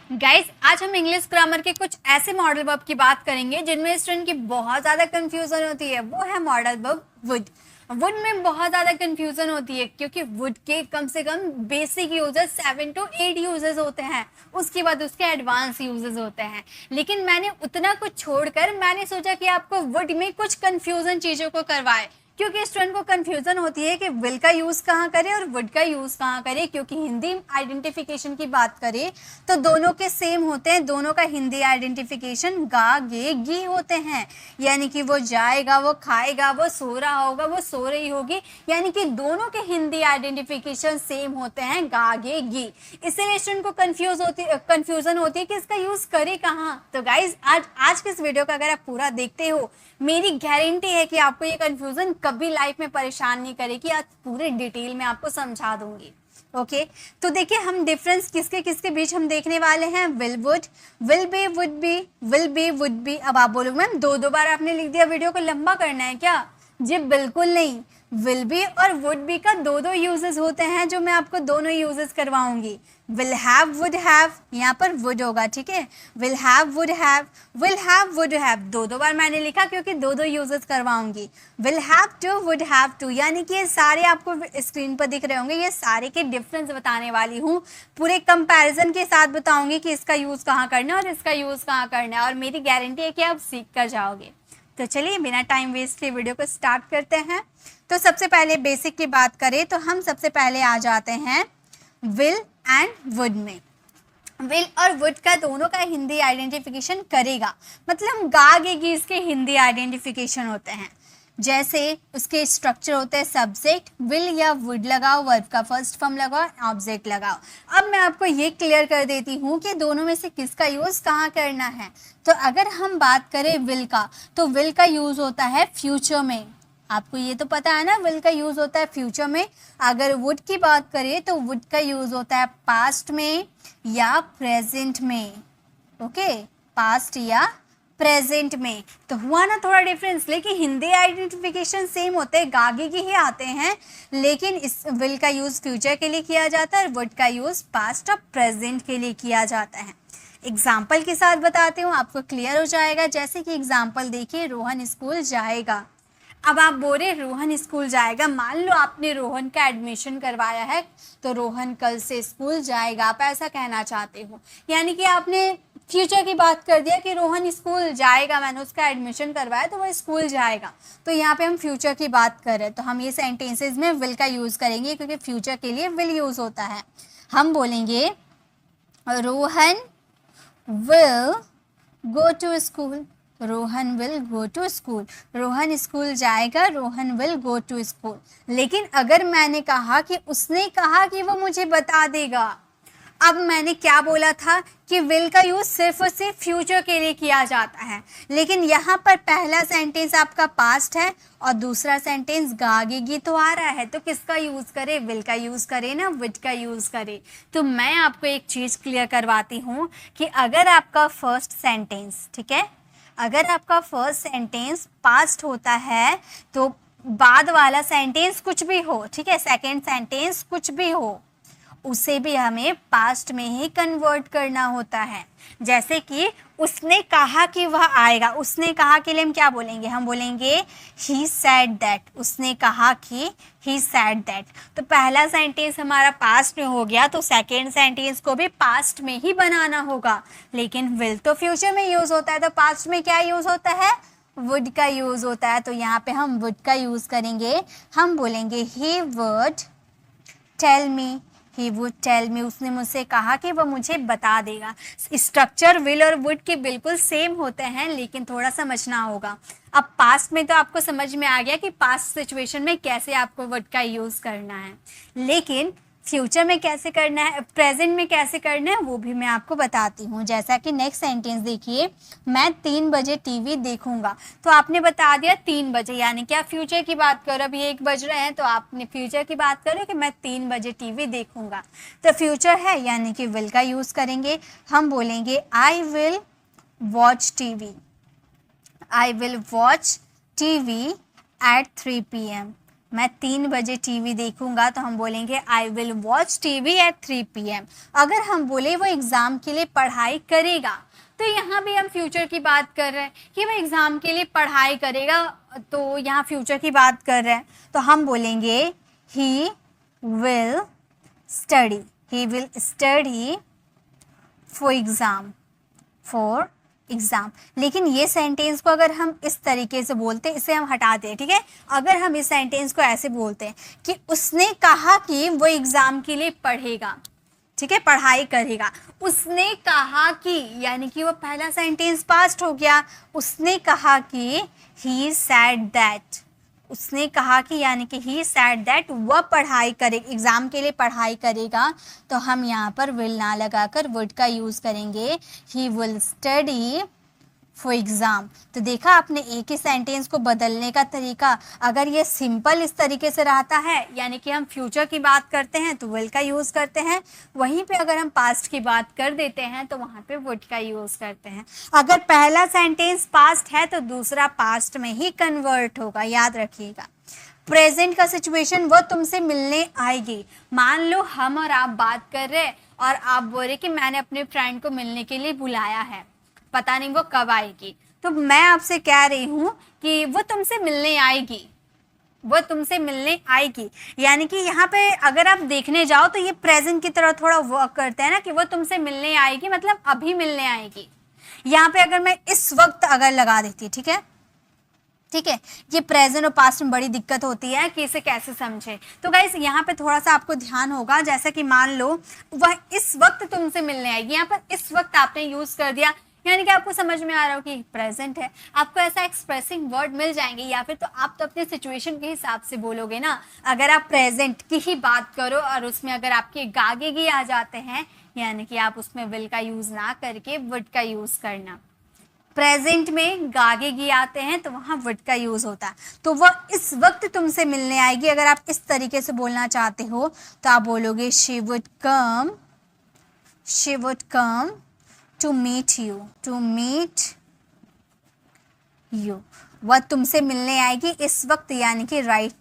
Guys आज हम English grammar के कुछ ऐसे मॉडल वर्ब की बात करेंगे जिनमें स्टूडेंट की बहुत ज़्यादा कंफ्यूजन होती है। वो है मॉडल वर्ब वुड। वुड में बहुत ज़्यादा कंफ्यूजन होती है क्योंकि वुड के कम से कम बेसिक यूजेस 7 to 8 यूजेस होते हैं, उसके बाद उसके एडवांस यूजेस होते हैं। लेकिन मैंने उतना कुछ छोड़कर मैंने सोचा कि आपको वुड में कुछ कंफ्यूजन चीज़ों को करवाए, क्योंकि स्टूडेंट को कंफ्यूजन होती है कि विल का यूज़ कहाँ करें और वुड का यूज़ कहाँ करें। क्योंकि हिंदी आइडेंटिफिकेशन की बात करें तो दोनों के सेम होते हैं, दोनों का हिंदी आइडेंटिफिकेशन गा गे गी होते हैं। यानी कि वो जाएगा, वो खाएगा, वो सो रहा होगा, वो सो रही होगी, यानी कि दोनों के हिंदी आइडेंटिफिकेशन सेम होते हैं, गा गे गी। इसलिए स्टूडेंट को कंफ्यूजन होती है कि इसका यूज़ करे कहाँ। तो गाइज आज के इस वीडियो का अगर आप पूरा देखते हो, मेरी गारंटी है कि आपको ये कंफ्यूजन कभी लाइफ में परेशान नहीं करेगी। आज पूरे डिटेल में आपको समझा दूंगी। ओके तो देखिए हम डिफरेंस किसके किसके बीच हम देखने वाले हैं। Will would, will be would be, will be would B. अब आप बोलोगे मैम दो बार आपने लिख दिया, वीडियो को लंबा करना है क्या? जी बिल्कुल नहीं। विल बी और वुड बी का दो यूजेस होते हैं जो मैं आपको दोनों यूजेस करवाऊंगी। विल हैव वुड हैव, यहाँ पर वुड होगा, ठीक है। Will have would have, will have would have, दो बार मैंने लिखा क्योंकि दो यूजेस करवाऊंगी। Will have to, would have to, यानी कि ये सारे आपको स्क्रीन पर दिख रहे होंगे, ये सारे के डिफरेंस बताने वाली हूँ। पूरे कंपैरिजन के साथ बताऊंगी कि इसका यूज़ कहाँ करना है और इसका यूज़ कहाँ करना है, और मेरी गारंटी है कि आप सीख कर जाओगे। तो चलिए बिना टाइम वेस्ट के वीडियो को स्टार्ट करते हैं। तो सबसे पहले बेसिक की बात करें तो हम सबसे पहले आ जाते हैं विल एंड वुड में। विल और वुड का दोनों का हिंदी आइडेंटिफिकेशन करेगा, मतलब गा गे गी इसके हिंदी आइडेंटिफिकेशन होते हैं। जैसे उसके स्ट्रक्चर होते हैं सब्जेक्ट, विल या वुड लगाओ, वर्ब का फर्स्ट फॉर्म लगाओ, ऑब्जेक्ट लगाओ। अब मैं आपको ये क्लियर कर देती हूँ कि दोनों में से किसका यूज़ कहाँ करना है। तो अगर हम बात करें विल का, तो विल का यूज़ होता है फ्यूचर में। आपको ये तो पता है ना, विल का यूज़ होता है फ्यूचर में। अगर वुड की बात करें तो वुड का यूज़ होता है पास्ट में या प्रेजेंट में। ओके, पास्ट या प्रेजेंट में। तो हुआ ना थोड़ा डिफरेंस, लेकिन हिंदी आइडेंटिफिकेशन सेम होते हैं, गागे के ही आते हैं, लेकिन इस विल का यूज़ फ्यूचर के लिए किया जाता है और वुड का यूज़ पास्ट और प्रेजेंट के लिए किया जाता है। एग्जाम्पल के साथ बताती हूँ, आपको क्लियर हो जाएगा। जैसे कि एग्जाम्पल देखिए, रोहन स्कूल जाएगा। अब आप बोल रहे रोहन स्कूल जाएगा, मान लो आपने रोहन का एडमिशन करवाया है तो रोहन कल से स्कूल जाएगा, आप ऐसा कहना चाहते हो। यानी कि आपने फ्यूचर की बात कर दिया कि रोहन स्कूल जाएगा, मैंने उसका एडमिशन करवाया तो वह स्कूल जाएगा। तो यहाँ पे हम फ्यूचर की बात कर रहे हैं, तो हम ये सेंटेंसेस में विल का यूज़ करेंगे क्योंकि फ्यूचर के लिए विल यूज़ होता है। हम बोलेंगे Rohan will go to school, Rohan will go to school. Rohan school जाएगा, Rohan will go to school. लेकिन अगर मैंने कहा कि उसने कहा कि वो मुझे बता देगा, अब मैंने क्या बोला था कि विल का यूज़ सिर्फ और सिर्फ फ्यूचर के लिए किया जाता है। लेकिन यहाँ पर पहला सेंटेंस आपका पास्ट है और दूसरा सेंटेंस गागेगी तो आ रहा है, तो किसका यूज़ करे? विल का यूज़ करे ना, विड का यूज़ करे। तो मैं आपको एक चीज़ क्लियर करवाती हूँ कि अगर आपका फर्स्ट सेंटेंस, ठीक है, अगर आपका फर्स्ट सेंटेंस पास्ट होता है तो बाद वाला सेंटेंस कुछ भी हो, ठीक है, सेकंड सेंटेंस कुछ भी हो, उसे भी हमें पास्ट में ही कन्वर्ट करना होता है। जैसे कि उसने कहा कि वह आएगा, उसने कहा के लिए हम क्या बोलेंगे? हम बोलेंगे ही सैड दैट। उसने कहा कि ही सैड दैट। तो पहला सेंटेंस हमारा पास्ट में हो गया, तो सेकेंड सेंटेंस को भी पास्ट में ही बनाना होगा। लेकिन विल तो फ्यूचर में यूज़ होता है, तो पास्ट में क्या यूज़ होता है? वुड का यूज़ होता है। तो यहाँ पे हम वुड का यूज़ करेंगे। हम बोलेंगे he would tell me, he would tell me, उसने मुझसे कहा कि वो मुझे बता देगा। स्ट्रक्चर विल और वुड के बिल्कुल सेम होते हैं, लेकिन थोड़ा समझना होगा। अब पास्ट में तो आपको समझ में आ गया कि पास्ट सिचुएशन में कैसे आपको वुड का यूज़ करना है, लेकिन फ्यूचर में कैसे करना है, प्रेजेंट में कैसे करना है, वो भी मैं आपको बताती हूँ। जैसा कि नेक्स्ट सेंटेंस देखिए, मैं 3 बजे टीवी देखूंगा। तो आपने बता दिया 3 बजे, यानी कि आप फ्यूचर की बात करो। अभी 1 बज रहे हैं तो आपने फ्यूचर की बात करो कि मैं 3 बजे टीवी देखूंगा। तो फ्यूचर है यानी कि विल का यूज़ करेंगे। हम बोलेंगे I will watch TV, I will watch TV at 3 PM। मैं 3 बजे टीवी देखूंगा, तो हम बोलेंगे I will watch TV at 3 PM। अगर हम बोले वो एग्ज़ाम के लिए पढ़ाई करेगा, तो यहाँ भी हम फ्यूचर की बात कर रहे हैं कि वो एग्ज़ाम के लिए पढ़ाई करेगा, तो यहाँ फ्यूचर की बात कर रहे हैं, तो हम बोलेंगे he will study, he will study for exam. लेकिन ये सेंटेंस को अगर हम इस तरीके से बोलते हैं, इसे हम हटाते हैं, ठीक है। अगर हम इस सेंटेंस को ऐसे बोलते हैं कि उसने कहा कि वो एग्ज़ाम के लिए पढ़ेगा, ठीक है, पढ़ाई करेगा। उसने कहा कि, यानी कि वो पहला सेंटेंस पास्ट हो गया। उसने कहा कि, ही सेड दैट, उसने कहा कि, यानी कि ही सेड दैट वह पढ़ाई करे, एग्ज़ाम के लिए पढ़ाई करेगा, तो हम यहाँ पर विल ना लगाकर वुड का यूज़ करेंगे, he will study for exam. तो देखा आपने एक ही सेंटेंस को बदलने का तरीका। अगर ये सिंपल इस तरीके से रहता है, यानी कि हम फ्यूचर की बात करते हैं तो विल का यूज़ करते हैं, वहीं पे अगर हम पास्ट की बात कर देते हैं तो वहाँ पे वुड का यूज़ करते हैं। अगर पहला सेंटेंस पास्ट है तो दूसरा पास्ट में ही कन्वर्ट होगा, याद रखिएगा। प्रेजेंट का सिचुएशन, वो तुमसे मिलने आएगी। मान लो हम और आप बात कर रहे और आप बोल रहे कि मैंने अपने फ्रेंड को मिलने के लिए बुलाया है, पता नहीं वो कब आएगी, तो मैं आपसे कह रही हूँ कि वो तुमसे मिलने आएगी, वो तुमसे मिलने आएगी। यानी कि यहाँ पे अगर आप देखने जाओ तो ये प्रेजेंट की तरह थोड़ा वर्क करते हैं ना, कि वो तुमसे मिलने आएगी मतलब अभी मिलने आएगी। यहाँ पे अगर मैं इस वक्त अगर लगा देती, ठीक है, ठीक है, ये प्रेजेंट और पास्ट में बड़ी दिक्कत होती है कि इसे कैसे समझे। तो गाइस यहाँ पे थोड़ा सा आपको ध्यान होगा, जैसा कि मान लो वह इस वक्त तुमसे मिलने आएगी, यहाँ पर इस वक्त आपने यूज कर दिया, यानी कि आपको समझ में आ रहा हो कि प्रेजेंट है। आपको ऐसा एक्सप्रेसिंग वर्ड मिल जाएंगे, या फिर तो आप तो अपने सिचुएशन के हिसाब से बोलोगे ना। अगर आप प्रेजेंट की ही बात करो और उसमें अगर आपके गागेगी आ जाते हैं, यानी कि आप उसमें विल का यूज ना करके वुड का यूज करना। प्रेजेंट में गागेगी आते हैं तो वहाँ वुड का यूज होता है। तो वह इस वक्त तुमसे मिलने आएगी, अगर आप इस तरीके से बोलना चाहते हो तो आप बोलोगे she would come to meet you। वह तुमसे मिलने आएगी इस वक्त, यानी कि right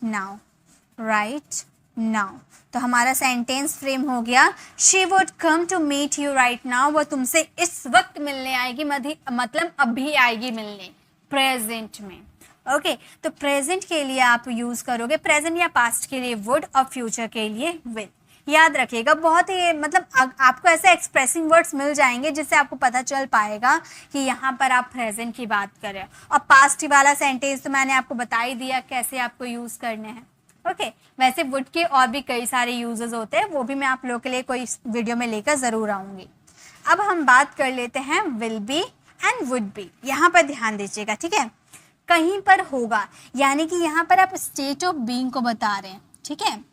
now। तो हमारा सेंटेंस फ्रेम हो गया, she would come to meet you right now। वह तुमसे इस वक्त मिलने आएगी, मतलब अभी आएगी मिलने, प्रेजेंट में। ओके तो प्रेजेंट के लिए आप यूज करोगे प्रेजेंट या पास्ट के लिए वुड और फ्यूचर के लिए विल। याद रखिएगा, बहुत ही मतलब आपको ऐसे एक्सप्रेसिंग वर्ड्स मिल जाएंगे जिससे आपको पता चल पाएगा कि यहाँ पर आप प्रेजेंट की बात कर रहे हो। और पास्ट वाला सेंटेंस तो मैंने आपको बता ही दिया कैसे आपको यूज़ करने हैं। ओके वैसे वुड के और भी कई सारे यूजेस होते हैं, वो भी मैं आप लोगों के लिए कोई वीडियो में लेकर ज़रूर आऊँगी। अब हम बात कर लेते हैं will be and would be. यहाँ पर ध्यान दीजिएगा, ठीक है, कहीं पर होगा, यानी कि यहाँ पर आप स्टेट ऑफ बीइंग को बता रहे हैं, ठीक है,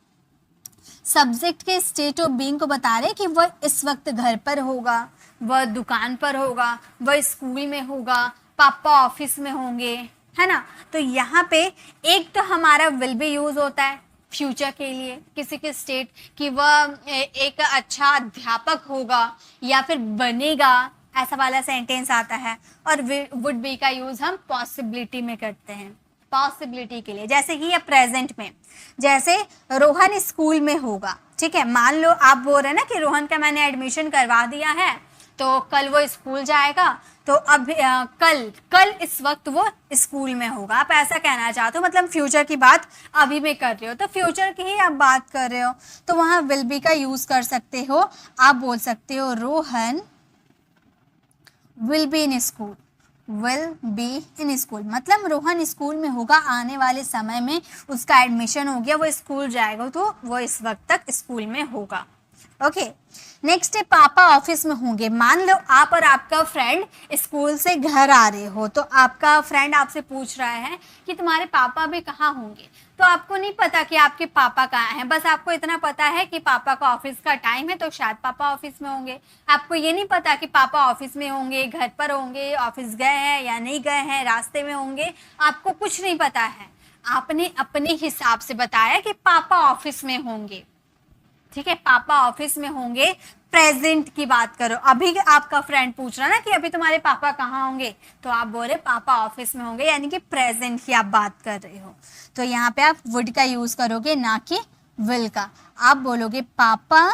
सब्जेक्ट के स्टेट ऑफ बीइंग को बता रहे हैं कि वह इस वक्त घर पर होगा, वह दुकान पर होगा, वह स्कूल में होगा, पापा ऑफिस में होंगे, है ना। तो यहाँ पे एक तो हमारा विल बी यूज होता है फ्यूचर के लिए, किसी के स्टेट कि वह एक अच्छा अध्यापक होगा या फिर बनेगा, ऐसा वाला सेंटेंस आता है। और वुड बी का यूज हम पॉसिबिलिटी में करते हैं, पॉसिबिलिटी के लिए, जैसे कि ये प्रेजेंट में, जैसे रोहन स्कूल में होगा, ठीक है, मान लो आप बोल रहे हैं ना कि रोहन का मैंने एडमिशन करवा दिया है तो कल वो स्कूल जाएगा, तो अब कल इस वक्त वो स्कूल में होगा, आप ऐसा कहना चाहते हो, मतलब फ्यूचर की बात अभी में कर रहे हो, तो फ्यूचर की ही आप बात कर रहे हो, तो वहाँ विल बी का यूज कर सकते हो। आप बोल सकते हो Rohan will be in school, will be in school, मतलब रोहन स्कूल में होगा, आने वाले समय में उसका एडमिशन हो गया, वो स्कूल जाएगा, तो वो इस वक्त तक स्कूल में होगा। ओके नेक्स्ट है पापा ऑफिस में होंगे। मान लो आप और आपका फ्रेंड स्कूल से घर आ रहे हो, तो आपका फ्रेंड आपसे पूछ रहा है कि तुम्हारे पापा भी कहाँ होंगे, तो आपको नहीं पता कि आपके पापा कहाँ हैं, बस आपको इतना पता है कि पापा का ऑफिस का टाइम है तो शायद पापा ऑफिस में होंगे। आपको ये नहीं पता कि पापा ऑफिस में होंगे, घर पर होंगे, ऑफिस गए हैं या नहीं गए हैं, रास्ते में होंगे, आपको कुछ नहीं पता है। आपने अपने हिसाब से बताया कि पापा ऑफिस में होंगे, ठीक है, पापा ऑफिस में होंगे, प्रेजेंट की बात करो। अभी आपका फ्रेंड पूछ रहा ना कि अभी तुम्हारे पापा कहाँ होंगे, तो आप बोल रहे पापा ऑफिस में होंगे, यानी कि प्रेजेंट की आप बात कर रहे हो। तो यहाँ पे आप वुड का यूज करोगे, ना कि विल का। आप बोलोगे papa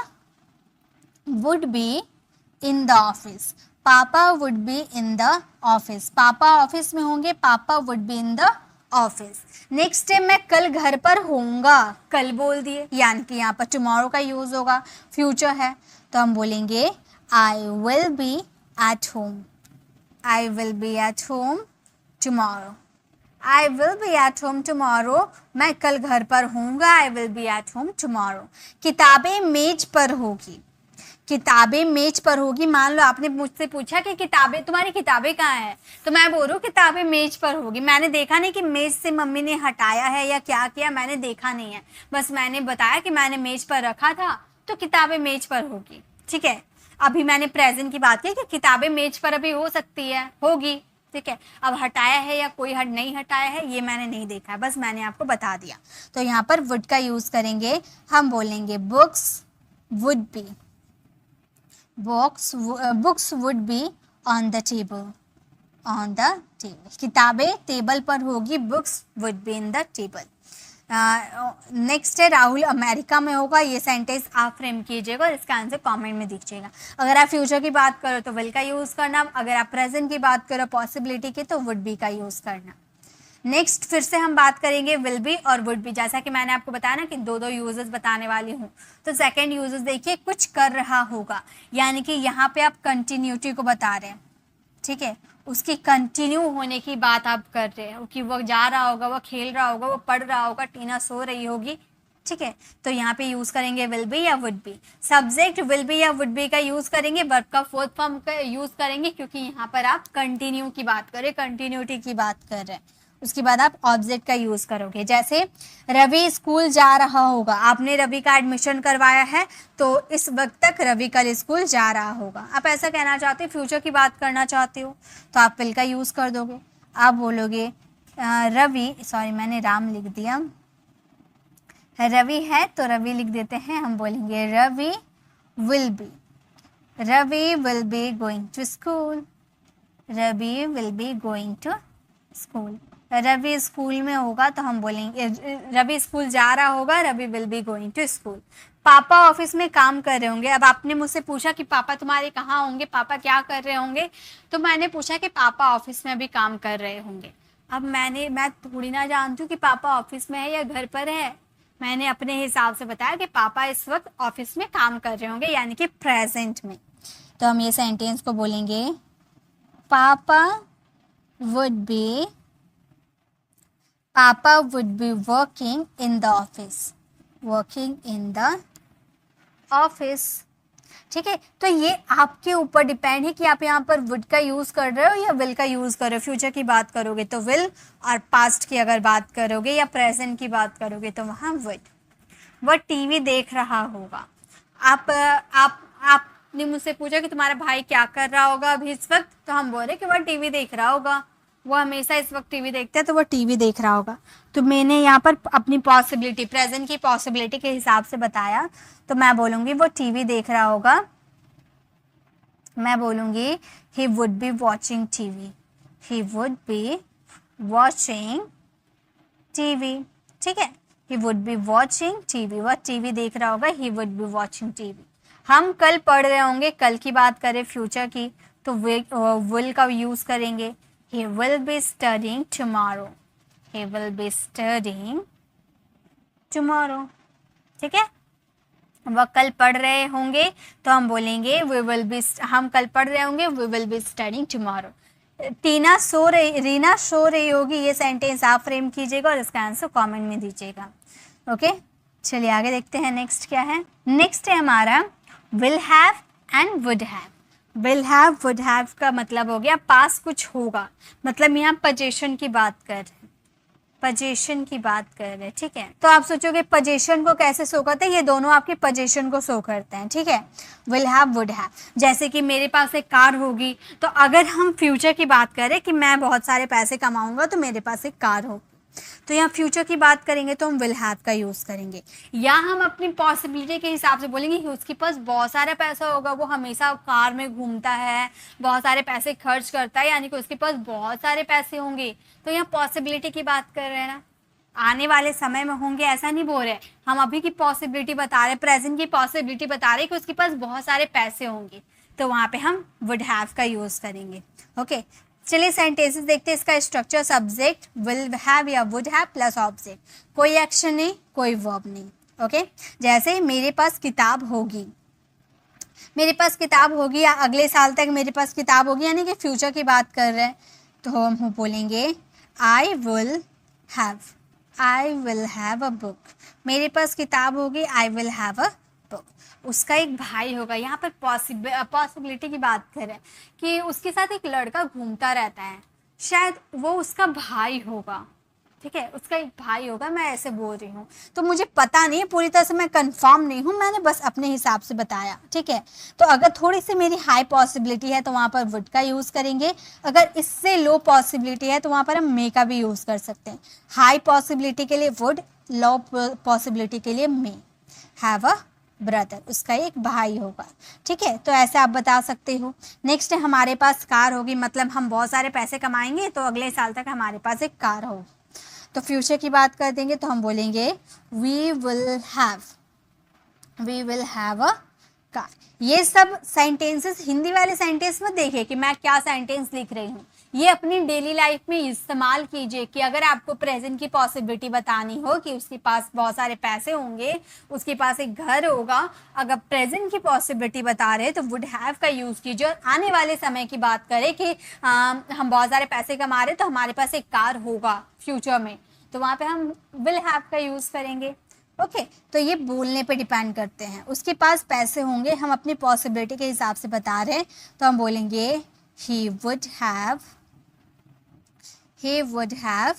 would be in the office, papa would be in the office, पापा ऑफिस में होंगे, papa would be in the office. Next है मैं कल घर पर होऊंगा, कल बोल दिए, यानी कि यहाँ पर टुमारो का यूज होगा, फ्यूचर है, तो हम बोलेंगे I will be at home, I will be at home tomorrow, I will be at home tomorrow, मैं कल घर पर होऊंगा, I will be at home tomorrow. किताबें मेज पर होगी, किताबें मेज पर होगी। मान लो आपने मुझसे पूछा कि किताबें, तुम्हारी किताबें कहाँ हैं, तो मैं बोल रहा हूँ किताबें मेज पर होगी। मैंने देखा नहीं कि मेज से मम्मी ने हटाया है या क्या किया, मैंने देखा नहीं है, बस मैंने बताया कि मैंने मेज पर रखा था, तो किताबें मेज पर होगी। ठीक है, अभी मैंने प्रेजेंट की बात की कि किताबें मेज पर अभी हो सकती है, होगी। ठीक है, अब हटाया है या कोई नहीं हटाया है ये मैंने नहीं देखा है, बस मैंने आपको बता दिया। तो यहाँ पर वुड का यूज करेंगे, हम बोलेंगे books would be, books would be on the table, on the table, किताबें टेबल पर होगी, books would be in the table. Next है राहुल अमेरिका में होगा, ये सेंटेंस आप फ्रेम कीजिएगा और इसका आंसर कमेंट में दीजिएगा। अगर आप फ्यूचर की बात करो तो विल का यूज़ करना, अगर आप प्रेजेंट की बात करो पॉसिबिलिटी की तो वुड बी का यूज़ करना। नेक्स्ट फिर से हम बात करेंगे विल बी और वुड बी। जैसा कि मैंने आपको बताया ना कि दो दो यूजेस बताने वाली हूँ, तो सेकंड यूजेस देखिए, कुछ कर रहा होगा, यानी कि यहाँ पे आप कंटिन्यूटी को बता रहे हैं। ठीक है, उसकी कंटिन्यू होने की बात आप कर रहे हो कि वो जा रहा होगा, वो खेल रहा होगा, वो पढ़ रहा होगा, टीना सो रही होगी। ठीक है, तो यहाँ पे यूज करेंगे विल बी या would be. Subject will be या वुड बी का यूज करेंगे, वर्ब का फोर्थ फॉर्म का यूज करेंगे, क्योंकि यहाँ पर आप कंटिन्यू की बात कर रहे, कंटिन्यूटी की बात कर रहे हैं। उसके बाद आप ऑब्जेक्ट का यूज करोगे, जैसे रवि स्कूल जा रहा होगा, आपने रवि का एडमिशन करवाया है, तो इस वक्त तक रवि कल स्कूल जा रहा होगा। आप ऐसा कहना चाहते हो, फ्यूचर की बात करना चाहते हो, तो आप विल का यूज कर दोगे। आप बोलोगे रवि, सॉरी मैंने राम लिख दिया, रवि है तो रवि लिख देते हैं, हम बोलेंगे Ravi will be, Ravi will be going to school, Ravi will be going to school. Ravi school में होगा तो हम बोलेंगे रवि स्कूल जा रहा होगा, Ravi will be going to school. पापा ऑफिस में काम कर रहे होंगे। अब आपने मुझसे पूछा कि पापा तुम्हारे कहाँ होंगे, पापा क्या कर रहे होंगे, तो मैंने पूछा कि पापा ऑफिस में अभी काम कर रहे होंगे। अब मैं थोड़ी ना जानती हूँ कि पापा ऑफिस में है या घर पर है, मैंने अपने हिसाब से बताया कि पापा इस वक्त ऑफिस में काम कर रहे होंगे, यानी कि प्रेजेंट में। तो हम ये सेंटेंस को बोलेंगे पापा would be working in the office, working in the office। ठीक है, तो ये आपके ऊपर डिपेंड है कि आप यहाँ पर वुड का यूज कर रहे हो या विल का यूज कर रहे हो। फ्यूचर की बात करोगे तो विल, और पास्ट की अगर बात करोगे या प्रेजेंट की बात करोगे तो वहाँ वुड। वह टीवी देख रहा होगा। आपने मुझसे पूछा कि तुम्हारा भाई क्या कर रहा होगा अभी इस वक्त, तो हम बोले कि वह टीवी देख रहा होगा, वो हमेशा इस वक्त टीवी देखते हैं, तो वो टीवी देख रहा होगा। तो मैंने यहाँ पर अपनी पॉसिबिलिटी, प्रेजेंट की पॉसिबिलिटी के हिसाब से बताया, तो मैं बोलूँगी वो टीवी देख रहा होगा, मैं बोलूँगी he would be watching TV, he would be watching TV. ठीक है, he would be watching TV, वह टीवी देख रहा होगा, he would be watching TV. हम कल पढ़ रहे होंगे, कल की बात करें फ्यूचर की, तो विल का यूज़ करेंगे, he will be studying tomorrow, he will be studying tomorrow। ठीक है, वह कल पढ़ रहे होंगे तो हम बोलेंगे हम कल पढ़ रहे होंगे, we will be studying tomorrow। Reena सो रही होगी, ये सेंटेंस आप फ्रेम कीजिएगा और इसका आंसर कमेंट में दीजिएगा। ओके, चलिए आगे देखते हैं नेक्स्ट क्या है। नेक्स्ट है हमारा will have and would have। Will have would have का मतलब हो गया पास कुछ होगा, मतलब यहाँ पोजीशन की बात कर रहे हैं, पोजीशन की बात कर रहे हैं। ठीक है, तो आप सोचोगे पोजीशन को कैसे शो करते हैं, ये दोनों आपकी पोजीशन को शो करते हैं। ठीक है, विल हैव वुड हैव। जैसे कि मेरे पास एक कार होगी, तो अगर हम फ्यूचर की बात करें कि मैं बहुत सारे पैसे कमाऊंगा तो मेरे पास एक कार होगी, तो यहाँ फ्यूचर की बात करेंगे तो हम विल हैव का यूज़ करेंगे, या हम अपनी पॉसिबिलिटी के हिसाब से बोलेंगे कि उसके पास बहुत सारा पैसा होगा, वो हमेशा कार में घूमता है, बहुत सारे पैसे खर्च करता है, यानी कि उसके पास बहुत सारे पैसे होंगे। तो यहाँ पॉसिबिलिटी की बात कर रहे हैं ना, आने वाले समय में होंगे ऐसा नहीं बोल रहे, हम अभी की पॉसिबिलिटी बता रहे, प्रेजेंट की पॉसिबिलिटी बता रहे कि उसके पास बहुत सारे पैसे होंगे, तो वहाँ पे हम वुड हैव का यूज़ करेंगे। ओके, चलिए सेंटेंसेस देखते हैं। इसका स्ट्रक्चर सब्जेक्ट विल हैव या वुड हैव प्लस ऑब्जेक्ट, कोई एक्शन नहीं, कोई वर्ब नहीं। ओके, जैसे मेरे पास किताब होगी, मेरे पास किताब होगी, या अगले साल तक मेरे पास किताब होगी, यानी कि फ्यूचर की बात कर रहे हैं, तो हम बोलेंगे I will have a book. मेरे पास किताब होगी, आई विल हैव अ बुक। उसका एक भाई होगा, यहाँ पर पॉसिबिलिटी की बात करें कि उसके साथ एक लड़का घूमता रहता है, शायद वो उसका भाई होगा, ठीक है, उसका एक भाई होगा, मैं ऐसे बोल रही हूँ, तो मुझे पता नहीं है पूरी तरह से, मैं कंफर्म नहीं हूँ, मैंने बस अपने हिसाब से बताया, ठीक है। तो अगर थोड़ी सी मेरी हाई पॉसिबिलिटी है तो वहाँ पर वुड का यूज़ करेंगे, अगर इससे लो पॉसिबिलिटी है तो वहाँ पर हम मे का भी यूज़ कर सकते हैं। हाई पॉसिबिलिटी के लिए वुड, लो पॉसिबिलिटी के लिए मे। हैव अ ब्रदर, उसका एक भाई होगा, ठीक है, तो ऐसे आप बता सकते हो। नेक्स्ट है हमारे पास कार होगी, मतलब हम बहुत सारे पैसे कमाएंगे तो अगले साल तक हमारे पास एक कार होगी। तो फ्यूचर की बात कर देंगे तो हम बोलेंगे we will have a car. ये सब सेंटेंसेस हिंदी वाले सेंटेंस में देखिए कि मैं क्या सेंटेंस लिख रही हूँ, ये अपनी डेली लाइफ में इस्तेमाल कीजिए कि अगर आपको प्रेजेंट की पॉसिबिलिटी बतानी हो कि उसके पास बहुत सारे पैसे होंगे, उसके पास एक घर होगा, अगर प्रेजेंट की पॉसिबिलिटी बता रहे तो वुड हैव का यूज़ कीजिए। और आने वाले समय की बात करें कि हम बहुत सारे पैसे कमा रहे तो हमारे पास एक कार होगा फ्यूचर में, तो वहाँ पे हम विल हैव का यूज़ करेंगे। ओके, तो ये बोलने पे डिपेंड करते हैं, उसके पास पैसे होंगे, हम अपनी पॉसिबिलिटी के हिसाब से बता रहे हैं तो हम बोलेंगे ही वुड हैव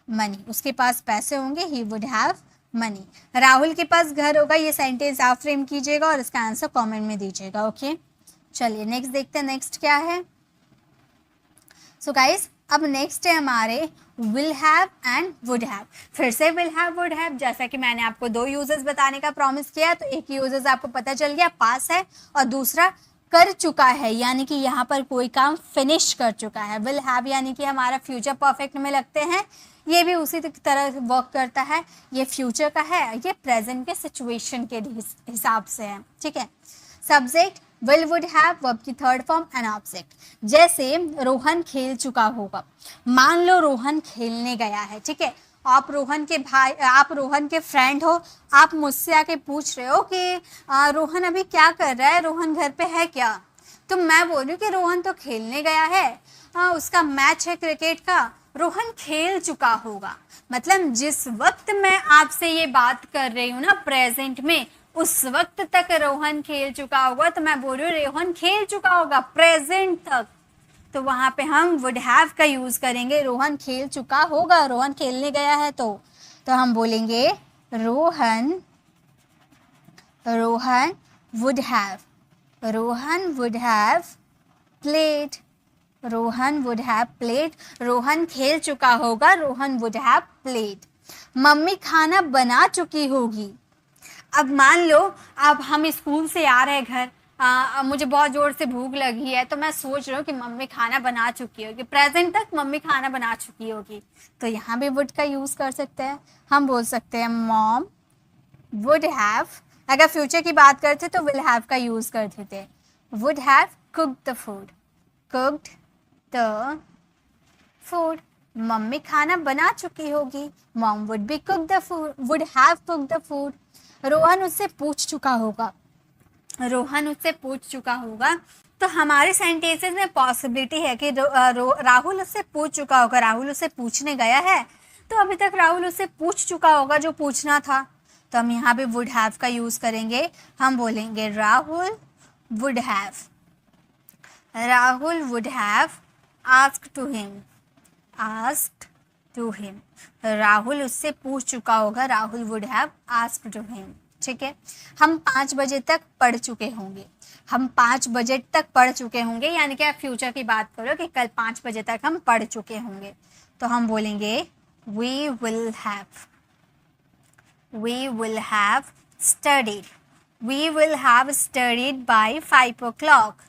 मनी। उसके पास पैसे होंगे, ही वुड हैव मनी। राहुल के पास घर होगा, ये सेंटेंस आप फ्रेम कीजिएगा और इसका आंसर कमेंट में दीजिएगा। ओके, चलिए नेक्स्ट देखते हैं, नेक्स्ट क्या है। सो गाइस, अब नेक्स्ट है हमारे will have and would have. फिर से विल हैव वुड हैव, जैसा कि मैंने आपको दो यूजेस बताने का प्रॉमिस किया, तो एक यूजेस आपको पता चल गया पास है, और दूसरा कर चुका है, यानी कि यहाँ पर कोई काम फिनिश कर चुका है। विल हैव यानी कि हमारा फ्यूचर परफेक्ट में लगते हैं, ये भी उसी तरह वर्क करता है, ये फ्यूचर का है, ये प्रेजेंट के सिचुएशन के हिसाब से है, ठीक है। Subject will would have, verb की थर्ड फॉर्म एंड ऑब्जेक्ट। जैसे रोहन खेल चुका होगा, मान लो रोहन खेलने गया है, ठीक है, आप रोहन के भाई, आप रोहन के फ्रेंड हो, आप मुझसे आके पूछ रहे हो कि रोहन अभी क्या कर रहा है, रोहन घर पे है क्या, तो मैं बोल रही हूँ कि रोहन तो खेलने गया है, उसका मैच है क्रिकेट का, रोहन खेल चुका होगा। मतलब जिस वक्त मैं आपसे ये बात कर रही हूँ ना प्रेजेंट में, उस वक्त तक रोहन खेल चुका होगा, तो मैं बोल रही हूँ रोहन खेल चुका होगा प्रेजेंट तक, तो वहाँ पे हम वुड हैव का यूज़ करेंगे। रोहन खेल चुका होगा, रोहन खेलने गया है, तो हम बोलेंगे Rohan would have played, Rohan would have played. Rohan खेल चुका होगा, Rohan would have played. Mummy खाना बना चुकी होगी। अब मान लो अब हम स्कूल से आ रहे हैं घर, मुझे बहुत ज़ोर से भूख लगी है, तो मैं सोच रहा हूँ कि मम्मी खाना बना चुकी होगी, प्रेजेंट तक मम्मी खाना बना चुकी होगी, तो यहाँ भी वुड का यूज़ कर सकते हैं। हम बोल सकते हैं मॉम वुड हैव, अगर फ्यूचर की बात करते तो विल हैव का यूज़ करते थे, would have cooked the food. Mummy खाना बना चुकी होगी, mom would be cook the food, would have cook the food. Rohan उससे पूछ चुका होगा, तो हमारे सेंटेंसेस में पॉसिबिलिटी है कि राहुल उससे पूछ चुका होगा, राहुल उससे पूछने गया है, तो अभी तक राहुल उससे पूछ चुका होगा जो पूछना था, तो हम यहाँ पे वुड हैव का यूज़ करेंगे। हम बोलेंगे Rahul would have asked to him. Rahul उससे पूछ चुका होगा, Rahul would have asked to him, ठीक है। हम 5 बजे तक पढ़ चुके होंगे, यानी कि आप फ्यूचर की बात करो कि कल 5 बजे तक हम पढ़ चुके होंगे, तो हम बोलेंगे we will have, we will have studied, we will have studied by 5 o'clock,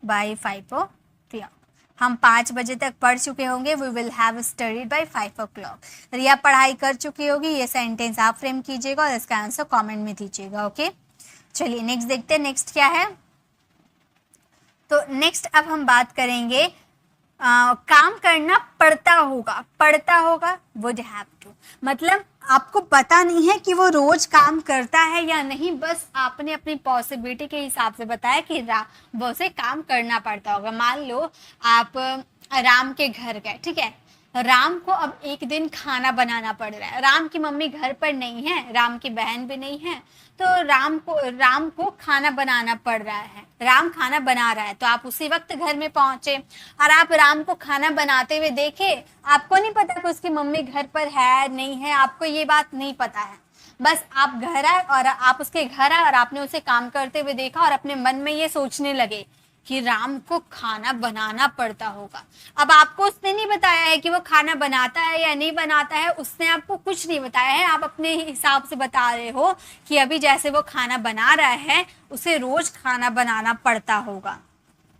by 5 o'clock. हम 5 बजे तक पढ़ चुके होंगे. We will have studied by 5 o'clock. रिया पढ़ाई कर चुकी होगी. ये सेंटेंस आप फ्रेम कीजिएगा और इसका आंसर कमेंट में दीजिएगा. ओके, चलिए नेक्स्ट देखते हैं. नेक्स्ट क्या है? तो नेक्स्ट अब हम बात करेंगे काम करना पड़ता होगा. पड़ता होगा would have to, मतलब आपको पता नहीं है कि वो रोज काम करता है या नहीं, बस आपने अपनी पॉसिबिलिटी के हिसाब से बताया कि वो उसे काम करना पड़ता होगा. मान लो आप राम के घर गए, ठीक है. राम को अब एक दिन खाना बनाना पड़ रहा है. राम की मम्मी घर पर नहीं है, राम की बहन भी नहीं है, तो राम को खाना बनाना पड़ रहा है. राम खाना बना रहा है तो आप उसी वक्त घर में पहुंचे और आप राम को खाना बनाते हुए देखे. आपको नहीं पता कि उसकी मम्मी घर पर है नहीं है, आपको ये बात नहीं पता है. बस आप घर आए और आप उसके घर आए और आपने उसे काम करते हुए देखा और अपने मन में ये सोचने लगे कि राम को खाना बनाना पड़ता होगा. अब आपको उसने नहीं बताया है कि वो खाना बनाता है या नहीं बनाता है, उसने आपको कुछ नहीं बताया है. आप अपने हिसाब से बता रहे हो कि अभी जैसे वो खाना बना रहा है उसे रोज खाना बनाना पड़ता होगा,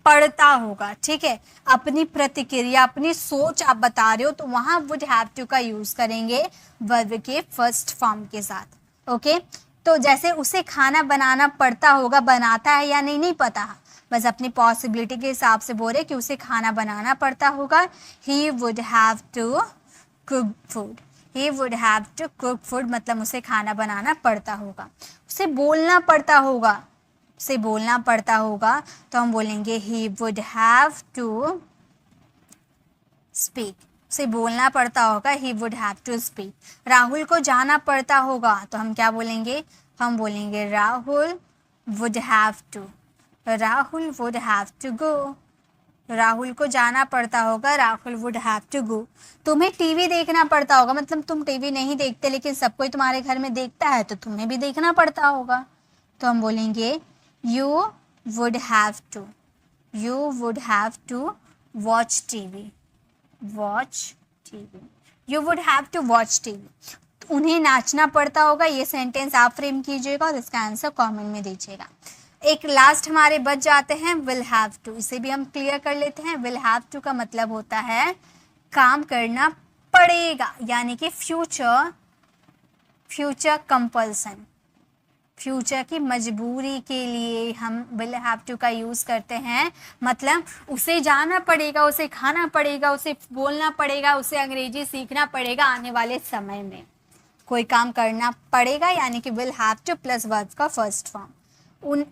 पड़ता होगा. ठीक है, अपनी प्रतिक्रिया, अपनी सोच आप बता रहे हो तो वहां वुड हैव टू का यूज करेंगे वर्ब के फर्स्ट फॉर्म के साथ. ओके, तो जैसे उसे खाना बनाना पड़ता होगा, बनाता है या नहीं पता, बस अपनी पॉसिबिलिटी के हिसाब से बोले कि उसे खाना बनाना पड़ता होगा. He would have to cook food, he would have to cook food मतलब उसे खाना बनाना पड़ता होगा. उसे बोलना पड़ता होगा, उसे बोलना पड़ता होगा तो हम बोलेंगे he would have to speak, उसे बोलना पड़ता होगा. He would have to speak. Rahul को जाना पड़ता होगा तो हम क्या बोलेंगे? हम बोलेंगे Rahul would have to, Rahul would have to go. Rahul को जाना पड़ता होगा, Rahul would have to go. तुम्हें टीवी देखना पड़ता होगा, मतलब तुम टीवी नहीं देखते लेकिन सब कोई तुम्हारे घर में देखता है तो तुम्हें भी देखना पड़ता होगा. तो हम बोलेंगे you would have to, you would have to watch TV, watch TV. You would have to watch TV. उन्हें नाचना पड़ता होगा. ये सेंटेंस आप फ्रेम कीजिएगा और इसका आंसर कमेंट में दीजिएगा. एक लास्ट हमारे बच जाते हैं विल हैव टू. इसे भी हम क्लियर कर लेते हैं. विल हैव टू का मतलब होता है काम करना पड़ेगा, यानी कि फ्यूचर, फ्यूचर कंपल्सन, फ्यूचर की मजबूरी के लिए हम विल हैव टू का यूज़ करते हैं. मतलब उसे जाना पड़ेगा, उसे खाना पड़ेगा, उसे बोलना पड़ेगा, उसे अंग्रेजी सीखना पड़ेगा. आने वाले समय में कोई काम करना पड़ेगा, यानी कि will have two plus verb का फर्स्ट फॉर्म.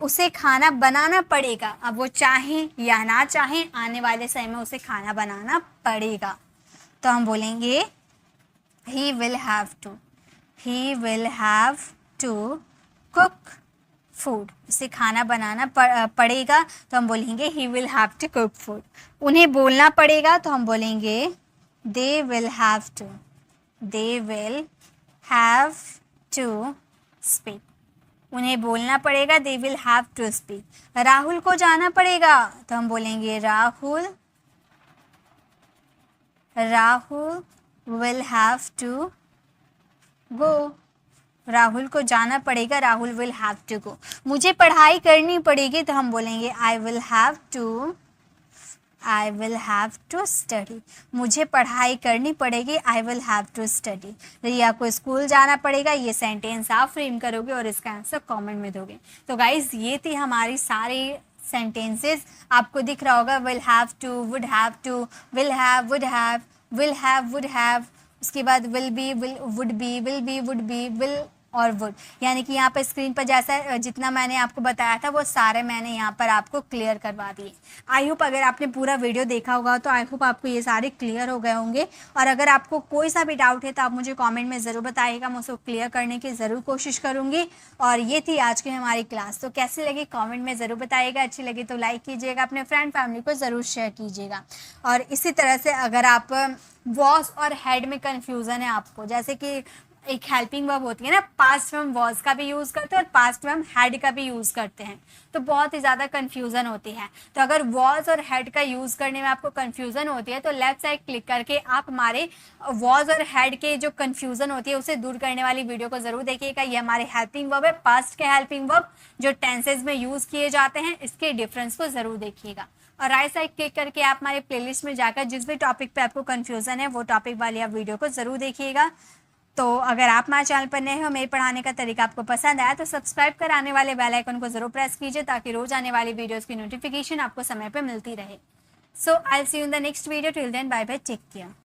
उसे खाना बनाना पड़ेगा. अब वो चाहे या ना चाहे आने वाले समय में उसे खाना बनाना पड़ेगा. तो हम बोलेंगे he will have to, he will have to cook food. उसे खाना बनाना पड़ेगा तो हम बोलेंगे he will have to cook food. उन्हें बोलना पड़ेगा तो हम बोलेंगे they will have to, they will have to speak. उन्हें बोलना पड़ेगा, they will have to speak. Rahul को जाना पड़ेगा तो हम बोलेंगे Rahul, Rahul will have to go. Rahul को जाना पड़ेगा, Rahul will have to go. मुझे पढ़ाई करनी पड़ेगी तो हम बोलेंगे I will have to, I will have to study. मुझे पढ़ाई करनी पड़ेगी, I will have to study. Riya को स्कूल जाना पड़ेगा. ये सेंटेंस आप फ्रेम करोगे और इसका आंसर कमेंट में दोगे. तो गाइज ये थी हमारी सारी सेंटेंसेस. आपको दिख रहा होगा will have to, would have to, will have, would have, will have, would have, उसके बाद will be, will would be, will be, would be, will और वुड. यानी कि यहाँ पर स्क्रीन पर जैसा जितना मैंने आपको बताया था वो सारे मैंने यहाँ पर आपको क्लियर करवा दिए. आई होप अगर आपने पूरा वीडियो देखा होगा तो आई होप आपको ये सारे क्लियर हो गए होंगे. और अगर आपको कोई सा भी डाउट है तो आप मुझे कमेंट में ज़रूर बताइएगा, मैं उसको क्लियर करने की ज़रूर कोशिश करूँगी. और ये थी आज की हमारी क्लास. तो कैसी लगी कॉमेंट में ज़रूर बताइएगा. अच्छी लगी तो लाइक कीजिएगा, अपने फ्रेंड फैमिली को ज़रूर शेयर कीजिएगा. और इसी तरह से अगर आप वॉस और हेड में कन्फ्यूज़न है आपको, जैसे कि एक हेल्पिंग वर्ब होती है ना, पास्ट में हम वॉज का भी यूज करते हैं और पास्ट में हम हैड का भी यूज करते हैं, तो बहुत ही ज्यादा कंफ्यूजन होती है। तो अगर वॉज और हैड का यूज करने में आपको कंफ्यूजन होती है तो लेफ्ट साइड क्लिक करके आप हमारे वॉज और हैड के जो कंफ्यूजन होती है उसे दूर करने वाली वीडियो को जरूर देखिएगा। ये हमारे हेल्पिंग वर्ब है, पास्ट के हेल्पिंग वर्ब जो टेंसेज में यूज किए जाते हैं, इसके डिफरेंस को जरूर देखिएगा। और राइट साइड क्लिक करके आप हमारे प्लेलिस्ट में जाकर जिस भी टॉपिक पे आपको कंफ्यूजन है वो टॉपिक वाली आप वीडियो को जरूर देखिएगा। तो अगर आप हमारे चैनल पर नए हो, मेरे पढ़ाने का तरीका आपको पसंद आया तो सब्सक्राइब कर आने वाले बेल आइकन को जरूर प्रेस कीजिए ताकि रोज आने वाली वीडियोस की नोटिफिकेशन आपको समय पर मिलती रहे। So I will see you in the next video, till then bye bye, take care.